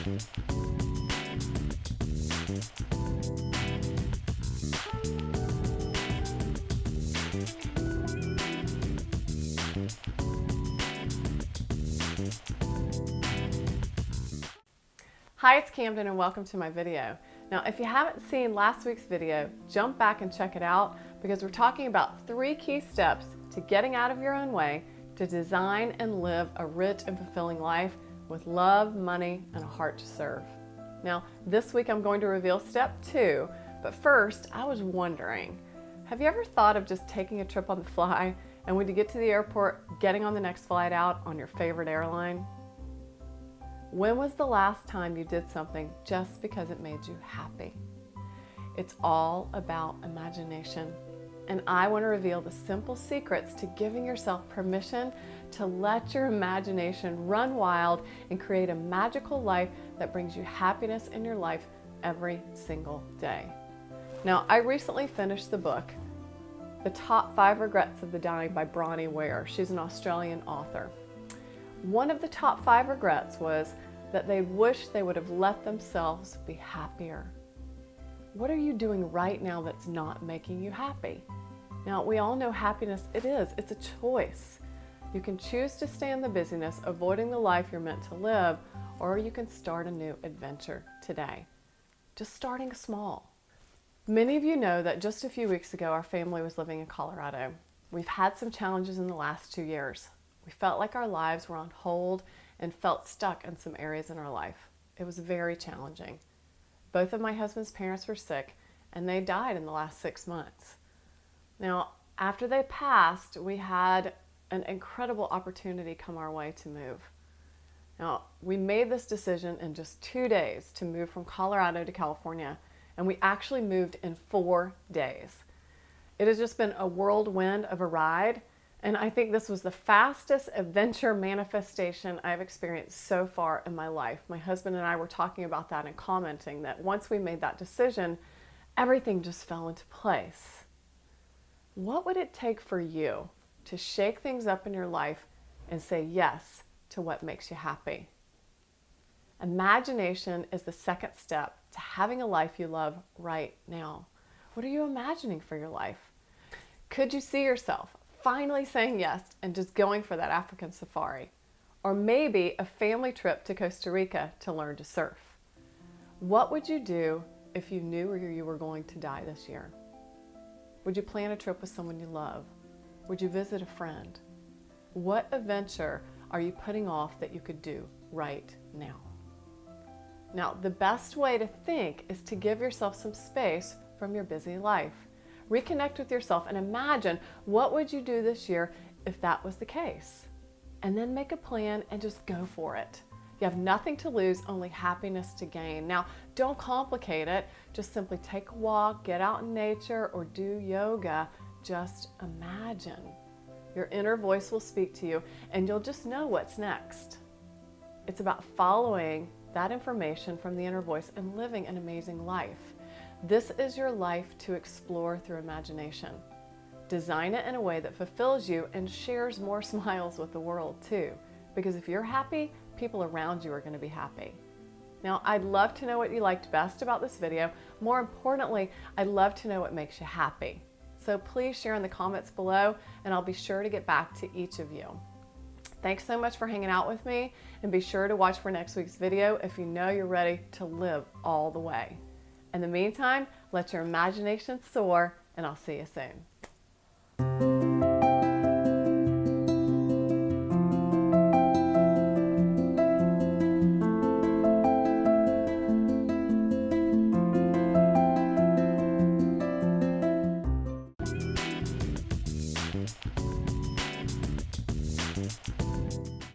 Hi, it's Camden and welcome to my video. Now, if you haven't seen last week's video, jump back and check it out because we're talking about 3 key steps to getting out of your own way to design and live a rich and fulfilling life with love, money, and a heart to serve. Now, this week I'm going to reveal step 2, but first I was wondering, have you ever thought of just taking a trip on the fly and when you get to the airport, getting on the next flight out on your favorite airline? When was the last time you did something just because it made you happy? It's all about imagination, and I want to reveal the simple secrets to giving yourself permission to let your imagination run wild and create a magical life that brings you happiness in your life every single day. Now, I recently finished the book, The Top 5 Regrets of the Dying by Bronnie Ware. She's an Australian author. One of the top 5 regrets was that they wish they would have let themselves be happier. What are you doing right now that's not making you happy? Now, we all know happiness, it's a choice. You can choose to stay in the busyness, avoiding the life you're meant to live, or you can start a new adventure today. Just starting small. Many of you know that just a few weeks ago, our family was living in Colorado. We've had some challenges in the last 2 years. We felt like our lives were on hold and felt stuck in some areas in our life. It was very challenging. Both of my husband's parents were sick and they died in the last 6 months. Now, after they passed, we had an incredible opportunity come our way to move. Now, we made this decision in just 2 days to move from Colorado to California, and we actually moved in 4 days. It has just been a whirlwind of a ride. And I think this was the fastest adventure manifestation I've experienced so far in my life. My husband and I were talking about that and commenting that once we made that decision, everything just fell into place. What would it take for you to shake things up in your life and say yes to what makes you happy? Imagination is the second step to having a life you love right now. What are you imagining for your life? Could you see yourself finally saying yes and just going for that African safari? Or maybe a family trip to Costa Rica to learn to surf? What would you do if you knew you were going to die this year? Would you plan a trip with someone you love? Would you visit a friend? What adventure are you putting off that you could do right now? Now, the best way to think is to give yourself some space from your busy life. Reconnect with yourself and imagine what would you do this year if that was the case. And then make a plan and just go for it. You have nothing to lose, only happiness to gain. Now, don't complicate it. Just simply take a walk, get out in nature, or do yoga. Just imagine. Your inner voice will speak to you and you'll just know what's next. It's about following that information from the inner voice and living an amazing life. This is your life to explore through imagination. Design it in a way that fulfills you and shares more smiles with the world too. Because if you're happy, people around you are going to be happy. Now, I'd love to know what you liked best about this video. More importantly, I'd love to know what makes you happy. So please share in the comments below and I'll be sure to get back to each of you. Thanks so much for hanging out with me, and be sure to watch for next week's video if you know you're ready to live all the way. In the meantime, let your imagination soar, and I'll see you soon.